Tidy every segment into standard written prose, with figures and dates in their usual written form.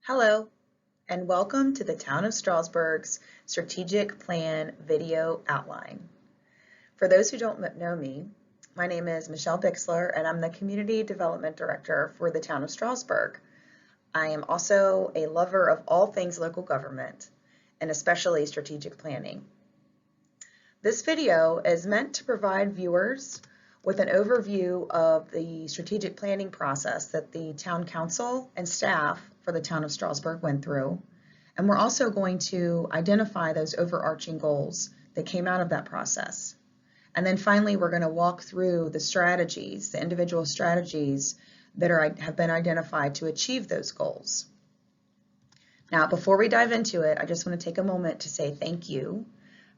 Hello, and welcome to the Town of Strasburg's Strategic Plan Video Outline. For those who don't know me, my name is Michelle Bixler, and I'm the Community Development Director for the Town of Strasburg. I am also a lover of all things local government, and especially strategic planning. This video is meant to provide viewers with an overview of the strategic planning process that the Town Council and staff for the Town of Strasburg went through. And we're also going to identify those overarching goals that came out of that process. And then finally, we're going to walk through the strategies, the individual strategies that have been identified to achieve those goals. Now, before we dive into it, I just want to take a moment to say thank you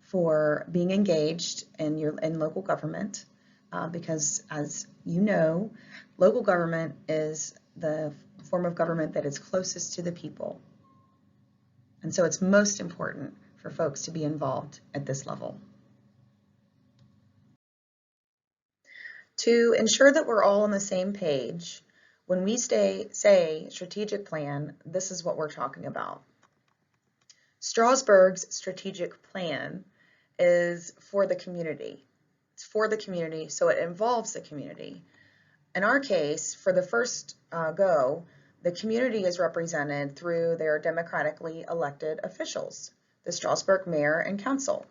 for being engaged in local government. Because as you know, local government is the form of government that is closest to the people. And so it's most important for folks to be involved at this level. To ensure that we're all on the same page, when we say strategic plan, this is what we're talking about. Strasburg's strategic plan is for the community. It's for the community, so it involves the community. In our case, for the first go, the community is represented through their democratically elected officials, the Strasburg Mayor and Council.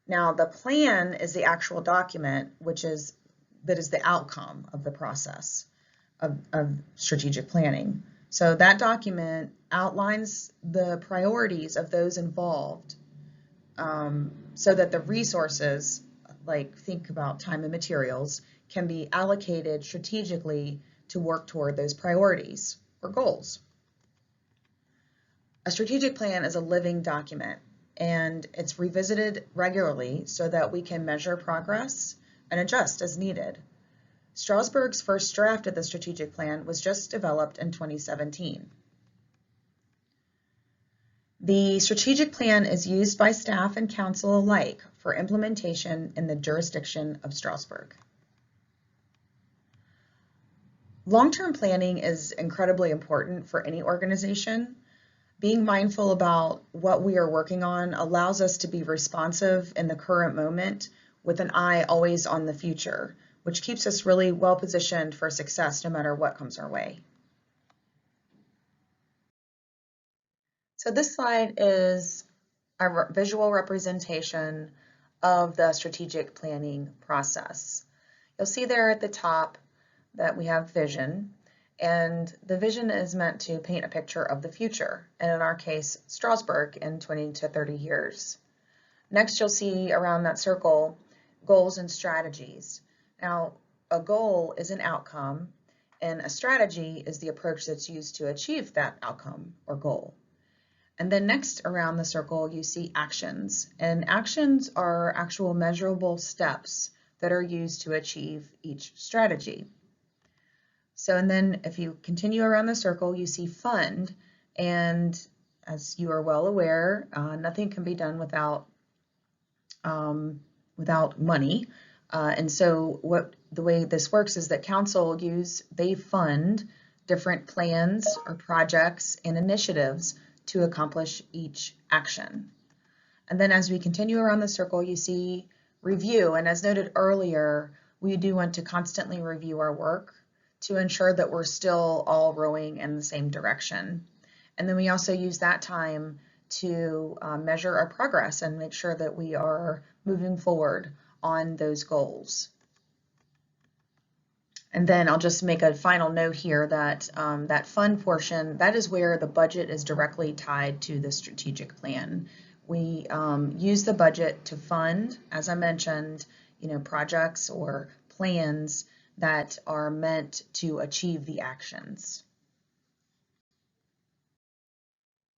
Now, the plan is the actual document, that is the outcome of the process of strategic planning. So that document outlines the priorities of those involved so that the resources, like think about time and materials, can be allocated strategically to work toward those priorities or goals. A strategic plan is a living document, and it's revisited regularly so that we can measure progress and adjust as needed. Strasburg's first draft of the strategic plan was just developed in 2017. The strategic plan is used by staff and council alike for implementation in the jurisdiction of Strasburg. Long-term planning is incredibly important for any organization. Being mindful about what we are working on allows us to be responsive in the current moment with an eye always on the future, which keeps us really well positioned for success no matter what comes our way. So this slide is a visual representation of the strategic planning process. You'll see there at the top that we have vision, and the vision is meant to paint a picture of the future, and in our case, Strasburg in 20 to 30 years. Next, you'll see around that circle, goals and strategies. Now, a goal is an outcome, and a strategy is the approach that's used to achieve that outcome or goal. And then next around the circle, you see actions, and actions are actual measurable steps that are used to achieve each strategy. So, and then if you continue around the circle, you see fund, and as you are well aware, nothing can be done without money. And so the way this works is that council they fund different plans or projects and initiatives to accomplish each action. And then as we continue around the circle, you see review. And as noted earlier, we do want to constantly review our work to ensure that we're still all rowing in the same direction. And then we also use that time to measure our progress and make sure that we are moving forward on those goals. And then I'll just make a final note here that that fund portion, that is where the budget is directly tied to the strategic plan. We use the budget to fund, as I mentioned, projects or plans that are meant to achieve the actions.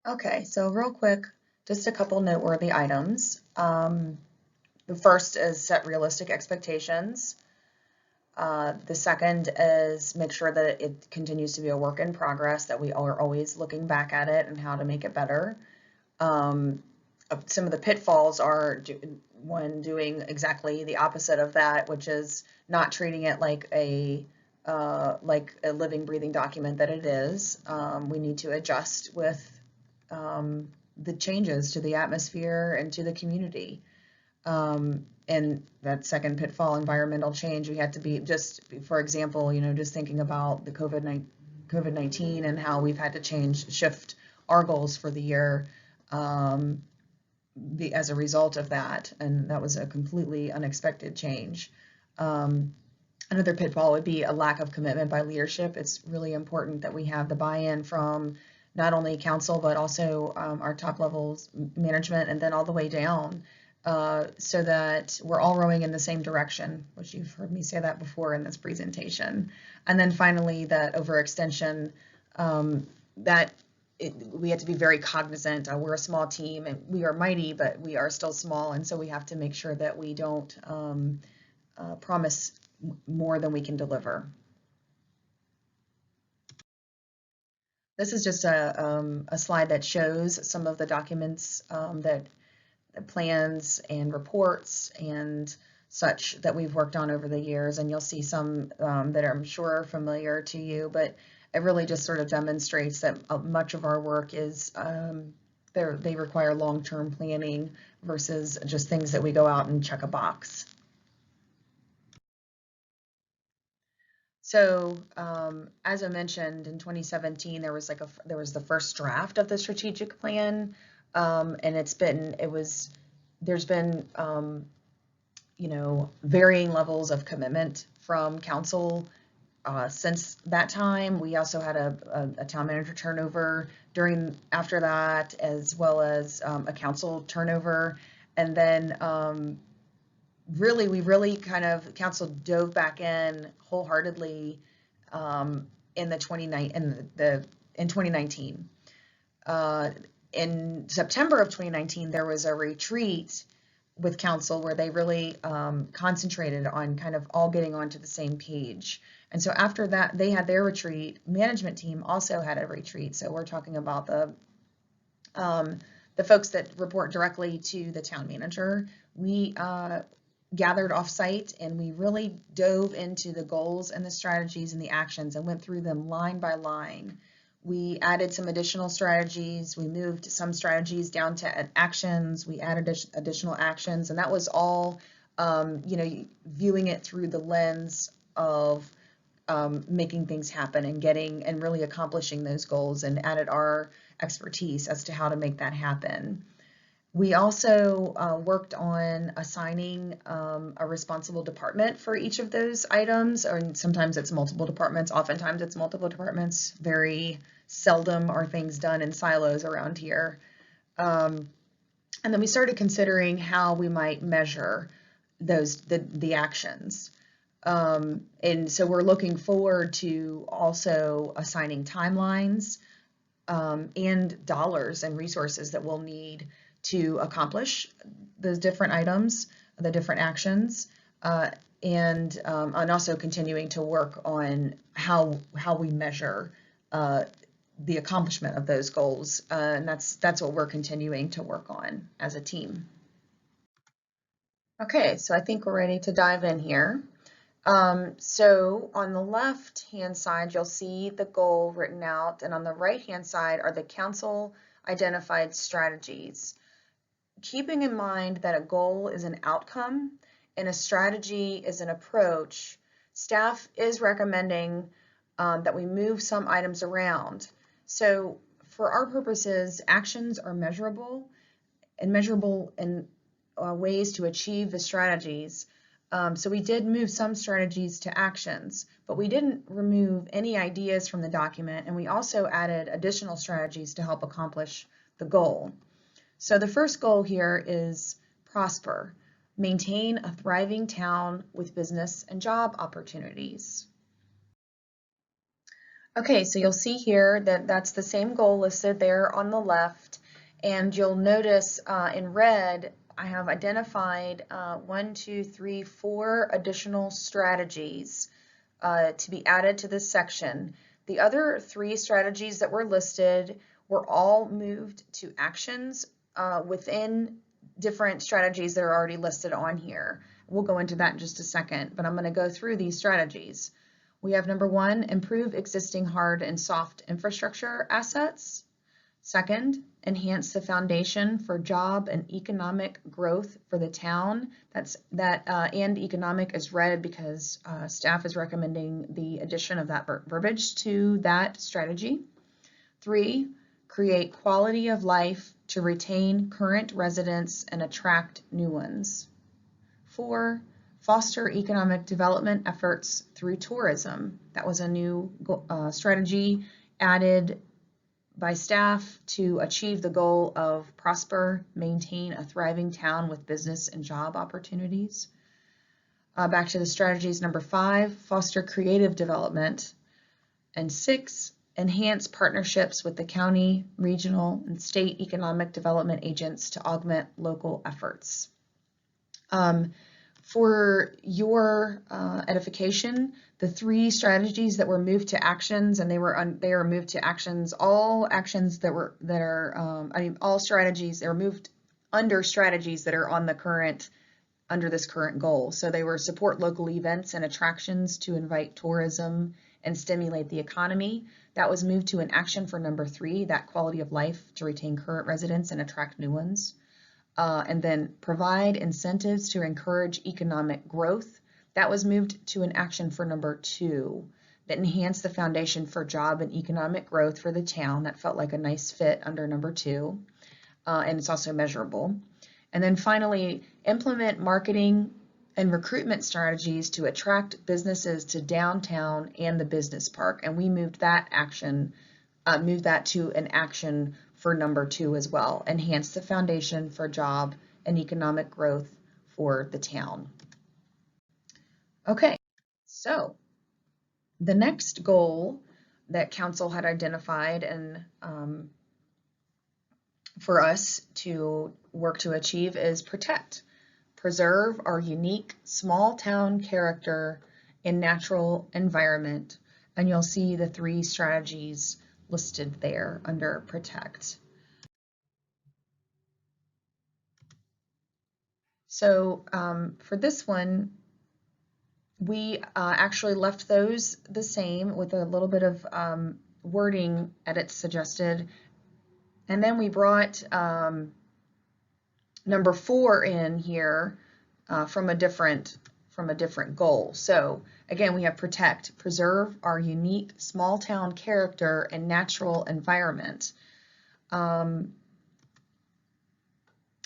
Okay, so real quick, just a couple noteworthy items. The first is set realistic expectations. The second is make sure that it continues to be a work in progress, that we are always looking back at it and how to make it better. Some of the pitfalls are when doing exactly the opposite of that, which is not treating it like a like a living, breathing document that it is. We need to adjust with the changes to the atmosphere and to the community. And that second pitfall, environmental change, we had to be just, for example, just thinking about the COVID-19 and how we've had to shift our goals for the year as a result of that. And that was a completely unexpected change. Another pitfall would be a lack of commitment by leadership. It's really important that we have the buy-in from not only council, but also our top levels management and then all the way down, so that we're all rowing in the same direction, which you've heard me say that before in this presentation. And then finally, that overextension, we have to be very cognizant. We're a small team and we are mighty, but we are still small. And so we have to make sure that we don't promise more than we can deliver. This is just a slide that shows some of the documents plans and reports and such that we've worked on over the years, and you'll see some that I'm sure are familiar to you, but it really just sort of demonstrates that much of our work is they require long-term planning versus just things that we go out and check a box. So as I mentioned, in 2017 there was the first draft of the strategic plan, and there's been varying levels of commitment from council since that time. We also had a town manager turnover after that, as well as a council turnover, and then council dove back in wholeheartedly in 2019. In September of 2019, there was a retreat with council where they really concentrated on kind of all getting onto the same page. And so after that, they had their retreat. Management team also had a retreat. So we're talking about the folks that report directly to the town manager. We gathered off-site and we really dove into the goals and the strategies and the actions and went through them line by line. We added some additional strategies. We moved some strategies down to actions. We added additional actions, and that was all, viewing it through the lens of making things happen and really accomplishing those goals, and added our expertise as to how to make that happen. We also worked on assigning a responsible department for each of those items, or sometimes it's multiple departments, oftentimes it's multiple departments. Very seldom are things done in silos around here. And then we started considering how we might measure the actions. And so we're looking forward to also assigning timelines and dollars and resources that we'll need to accomplish those different items, the different actions, and also continuing to work on how we measure the accomplishment of those goals, and that's what we're continuing to work on as a team. Okay, so I think we're ready to dive in here. So on the left-hand side, you'll see the goal written out, and on the right-hand side are the council identified strategies. Keeping in mind that a goal is an outcome and a strategy is an approach, staff is recommending that we move some items around. So for our purposes, actions are measurable in ways to achieve the strategies. So we did move some strategies to actions, but we didn't remove any ideas from the document, and we also added additional strategies to help accomplish the goal. So the first goal here is prosper, maintain a thriving town with business and job opportunities. Okay, so you'll see here that that's the same goal listed there on the left, and you'll notice in red I have identified 4 additional strategies to be added to this section. The other 3 strategies that were listed were all moved to actions within different strategies that are already listed on here. We'll go into that in just a second, but I'm going to go through these strategies. We have number 1, improve existing hard and soft infrastructure assets. Second, enhance the foundation for job and economic growth for the town. And economic is red because staff is recommending the addition of that verbiage to that strategy. 3, create quality of life to retain current residents and attract new ones. 4, foster economic development efforts through tourism. That was a new strategy added by staff to achieve the goal of prosper, maintain a thriving town with business and job opportunities. Back to the strategies, number 5, foster creative development. And 6, enhance partnerships with the county, regional, and state economic development agents to augment local efforts. For your edification, the 3 strategies that were moved to actions, and they are moved to actions, all actions that are all strategies, they were moved under strategies that are on the under this current goal. So they were support local events and attractions to invite tourism and stimulate the economy. That was moved to an action for number 3, that quality of life to retain current residents and attract new ones. And then provide incentives to encourage economic growth. That was moved to an action for number 2, that enhanced the foundation for job and economic growth for the town. That felt like a nice fit under number 2, and it's also measurable. And then finally, implement marketing and recruitment strategies to attract businesses to downtown and the business park. And we moved that to an action for number 2 as well, enhance the foundation for job and economic growth for the town. Okay, so the next goal that council had identified and for us to work to achieve is protect, preserve our unique small town character and natural environment. And you'll see the 3 strategies listed there under protect. So for this one, we actually left those the same with a little bit of wording edits suggested. And then we brought number 4 in here from a different goal. So again, we have protect, preserve our unique small town character and natural environment. And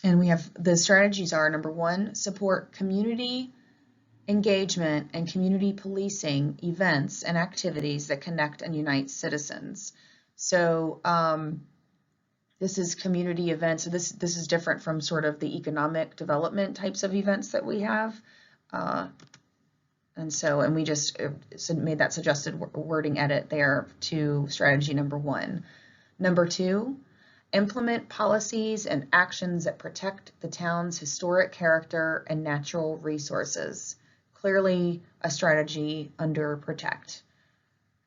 we have the strategies are number 1, support community engagement and community policing events and activities that connect and unite citizens. So this is community events. So this is different from sort of the economic development types of events that we have. And we just made that suggested wording edit there to strategy number 1. Number 2, implement policies and actions that protect the town's historic character and natural resources. Clearly a strategy under protect,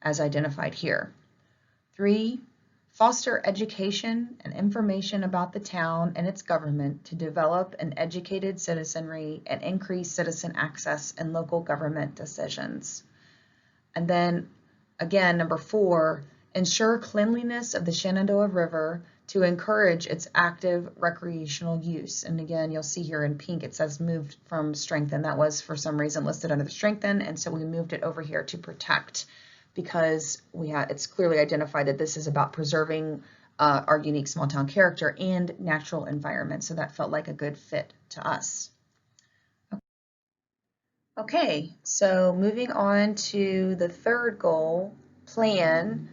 as identified here. 3, foster education and information about the town and its government to develop an educated citizenry and increase citizen access in local government decisions. And then again, number 4, ensure cleanliness of the Shenandoah River to encourage its active recreational use. And again, you'll see here in pink, it says moved from strengthen. That was for some reason listed under the strengthen, and so we moved it over here to protect because it's clearly identified that this is about preserving our unique small town character and natural environment. So that felt like a good fit to us. Okay, so moving on to the 3rd goal, plan.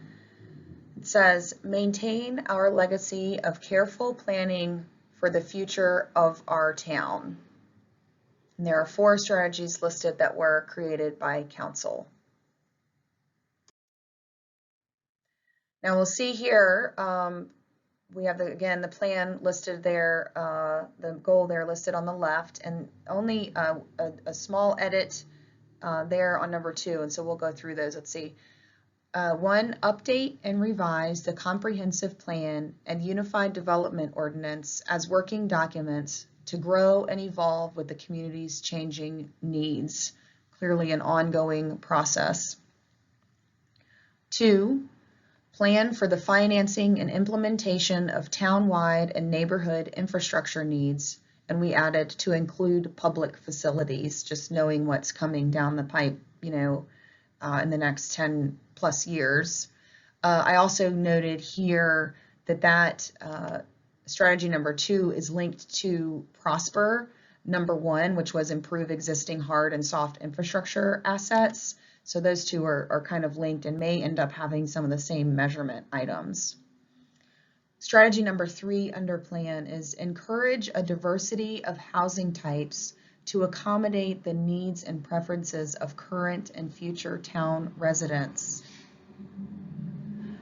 It says, maintain our legacy of careful planning for the future of our town. And there are 4 strategies listed that were created by council. Now we'll see here, we have again the plan listed there, the goal there listed on the left, and only a small edit there on number 2, and so we'll go through those. Let's see. 1, update and revise the comprehensive plan and unified development ordinance as working documents to grow and evolve with the community's changing needs. Clearly an ongoing process. 2, plan for the financing and implementation of town-wide and neighborhood infrastructure needs, and we added to include public facilities, just knowing what's coming down the pipe, in the next 10 plus years. I also noted here that strategy number 2 is linked to Prosper number 1, which was improve existing hard and soft infrastructure assets. So those two are kind of linked and may end up having some of the same measurement items. Strategy number 3 under plan is encourage a diversity of housing types to accommodate the needs and preferences of current and future town residents.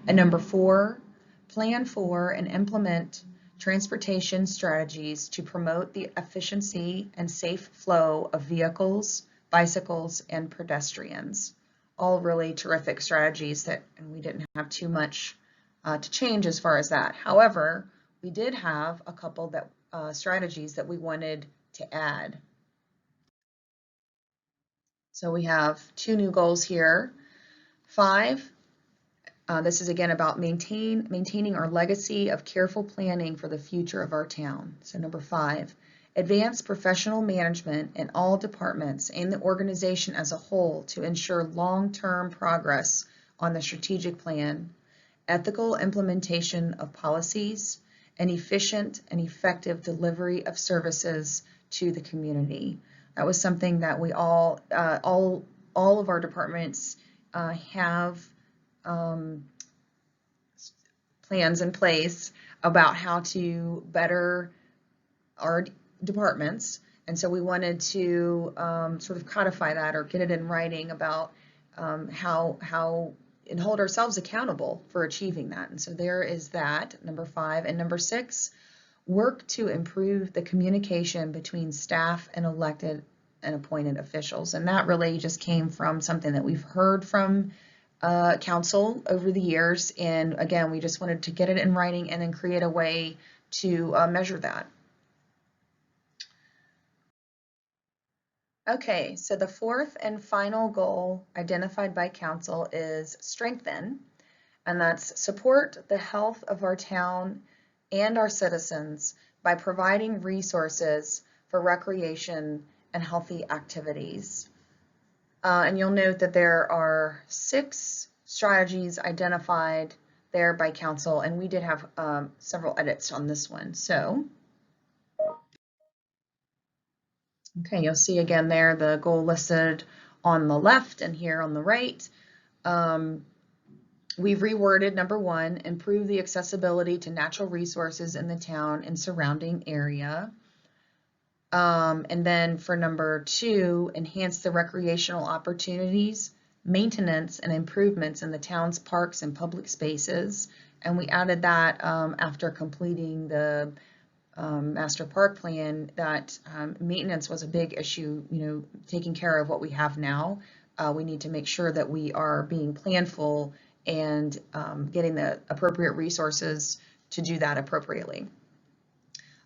And number 4, plan for and implement transportation strategies to promote the efficiency and safe flow of vehicles, bicycles, and pedestrians. All really terrific strategies and we didn't have too much to change as far as that. However, we did have a couple strategies that we wanted to add. So we have 2 new goals here. 5, this is again about maintaining our legacy of careful planning for the future of our town. So number 5, advance professional management in all departments and the organization as a whole to ensure long-term progress on the strategic plan, ethical implementation of policies, and efficient and effective delivery of services to the community. That was something that we all of our departments have plans in place about how to better our departments, and so we wanted to sort of codify that or get it in writing about how and hold ourselves accountable for achieving that. And so there is that, number 5. And number 6, work to improve the communication between staff and elected and appointed officials. And that really just came from something that we've heard from council over the years. And again, we just wanted to get it in writing and then create a way to measure that. Okay, so the 4th and final goal identified by council is strengthen, and that's support the health of our town and our citizens by providing resources for recreation and healthy activities. And you'll note that there are 6 strategies identified there by council, and we did have several edits on this one. So, okay, you'll see again there the goal listed on the left and here on the right. We've reworded number 1, improve the accessibility to natural resources in the town and surrounding area. And then for number 2, enhance the recreational opportunities, maintenance, and improvements in the town's parks and public spaces. And we added that after completing the master park plan, that maintenance was a big issue, taking care of what we have now. We need to make sure that we are being planful and getting the appropriate resources to do that appropriately.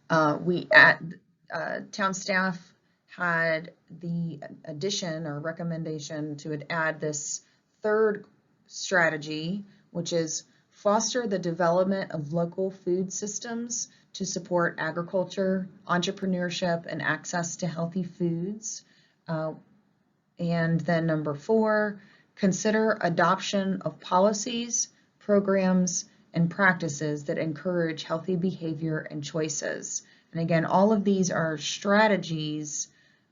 Town staff had the addition or recommendation to add this 3rd strategy, which is foster the development of local food systems to support agriculture, entrepreneurship, and access to healthy foods. And then number 4, consider adoption of policies, programs, and practices that encourage healthy behavior and choices. And again, all of these are strategies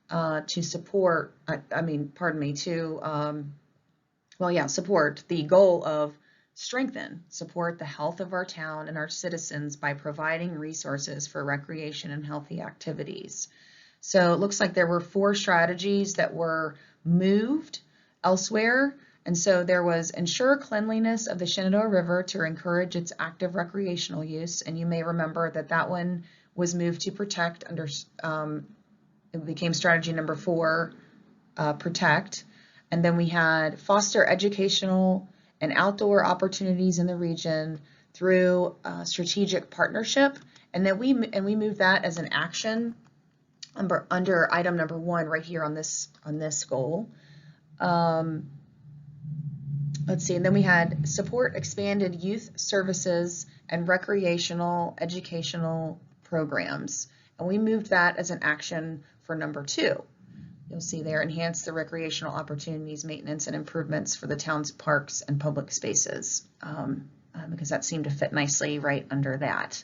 to support, support the goal of support the health of our town and our citizens by providing resources for recreation and healthy activities. So it looks like there were 4 strategies that were moved elsewhere. And so there was ensure cleanliness of the Shenandoah River to encourage its active recreational use. And you may remember that one was moved to protect under, it became strategy number 4, protect. And then we had foster educational and outdoor opportunities in the region through strategic partnership. And then we moved that as an action under item number 1 right here on this goal. let's see, and then we had support expanded youth services and recreational educational programs. And we moved that as an action for number 2. You'll see there, enhance the recreational opportunities, maintenance, and improvements for the town's parks and public spaces, because that seemed to fit nicely right under that.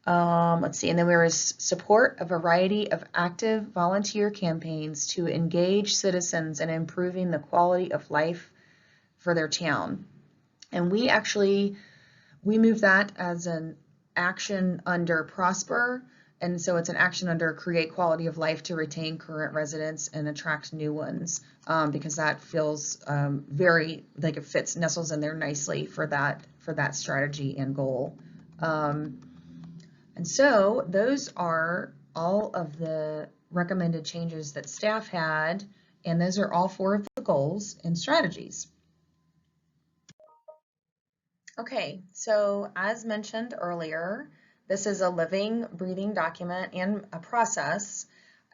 Let's see, and then there was support a variety of active volunteer campaigns to engage citizens in improving the quality of life for their town. And we moved that as an action under Prosper, and so it's an action under create quality of life to retain current residents and attract new ones, because that feels very like it nestles in there nicely for that strategy and goal. And so those are all of the recommended changes that staff had, and those are all 4 of the goals and strategies. Okay, so as mentioned earlier, this is a living, breathing document and a process.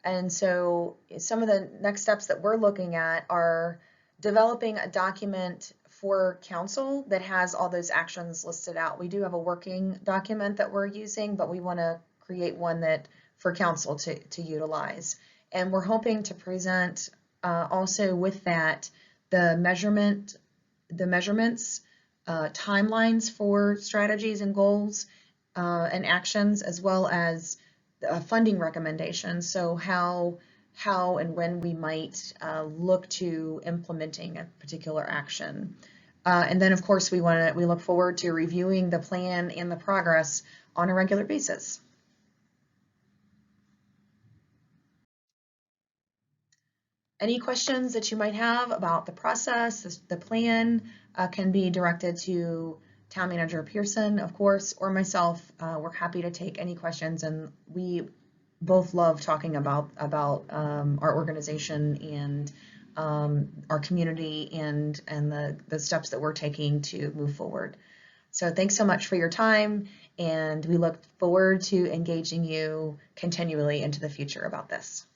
And so some of the next steps that we're looking at are developing a document for council that has all those actions listed out. We do have a working document that we're using, but we want to create one that for council to utilize. And we're hoping to present also with that the measurements, timelines for strategies and goals and actions, as well as funding recommendations. So how and when we might look to implementing a particular action. And then of course we look forward to reviewing the plan and the progress on a regular basis. Any questions that you might have about the process, the plan, can be directed to Town Manager Pearson, of course, or myself. We're happy to take any questions, and we both love talking about our organization and our community and the steps that we're taking to move forward. So thanks so much for your time, and we look forward to engaging you continually into the future about this.